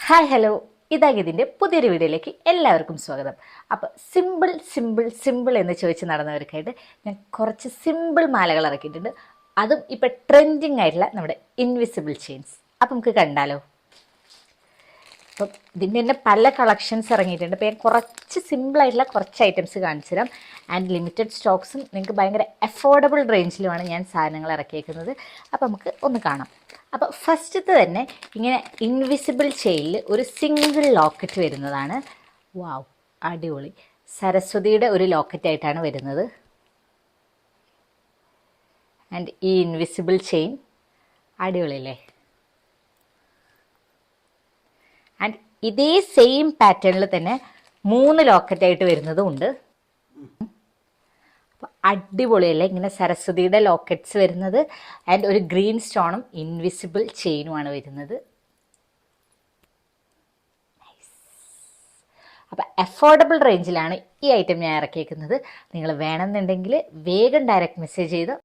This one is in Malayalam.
ഹായ് ഹലോ, ഇതാകിതിൻ്റെ പുതിയൊരു വീഡിയോയിലേക്ക് എല്ലാവർക്കും സ്വാഗതം. അപ്പോൾ സിമ്പിൾ സിമ്പിൾ സിമ്പിൾ എന്ന് ചോദിച്ച് നടന്നവർക്കായിട്ട് ഞാൻ കുറച്ച് സിമ്പിൾ മാലകൾ ഇറക്കിയിട്ടുണ്ട്. അതും ഇപ്പോൾ ട്രെൻഡിങ് ആയിട്ടുള്ള നമ്മുടെ ഇൻവിസിബിൾ ചെയിൻസ്. അപ്പം നമുക്ക് കണ്ടാലോ. അപ്പം ഇതിൻ്റെ തന്നെ പല കളക്ഷൻസ് ഇറങ്ങിയിട്ടുണ്ട്. അപ്പോൾ ഞാൻ കുറച്ച് സിമ്പിളായിട്ടുള്ള കുറച്ച് ഐറ്റംസ് കാണിച്ചു തരാം. ആൻഡ് ലിമിറ്റഡ് സ്റ്റോക്സും നിങ്ങൾക്ക് ഭയങ്കര അഫോർഡബിൾ റേഞ്ചിലുമാണ് ഞാൻ സാധനങ്ങൾ ഇറക്കിയേക്കുന്നത്. അപ്പോൾ നമുക്ക് ഒന്ന് കാണാം. അപ്പോൾ ഫസ്റ്റത്തെ തന്നെ ഇങ്ങനെ ഇൻവിസിബിൾ ചെയിനിൽ ഒരു സിംഗിൾ ലോക്കറ്റ് വരുന്നതാണ്. വാവ്, അടിപൊളി. സരസ്വതിയുടെ ഒരു ലോക്കറ്റായിട്ടാണ് വരുന്നത്. ആൻഡ് ഈ ഇൻവിസിബിൾ ചെയിൻ അടിപൊളിയല്ലേ. ആൻഡ് ഇതേ സെയിം പാറ്റേണിൽ തന്നെ 3 ലോക്കറ്റായിട്ട് വരുന്നതും ഉണ്ട്. അപ്പോൾ അടിപൊളിയല്ലേ. ഇങ്ങനെ സരസ്വതിയുടെ ലോക്കറ്റ്സ് വരുന്നത്. ആൻഡ് ഒരു ഗ്രീൻ സ്റ്റോണും ഇൻവിസിബിൾ ചെയിനുമാണ് വരുന്നത്. അപ്പോൾ അഫോർഡബിൾ റേഞ്ചിലാണ് ഈ ഐറ്റം ഞാൻ ഇറക്കിയേക്കുന്നത്. നിങ്ങൾ വേണമെന്നുണ്ടെങ്കിൽ വേഗം ഡയറക്റ്റ് മെസ്സേജ് ചെയ്ത്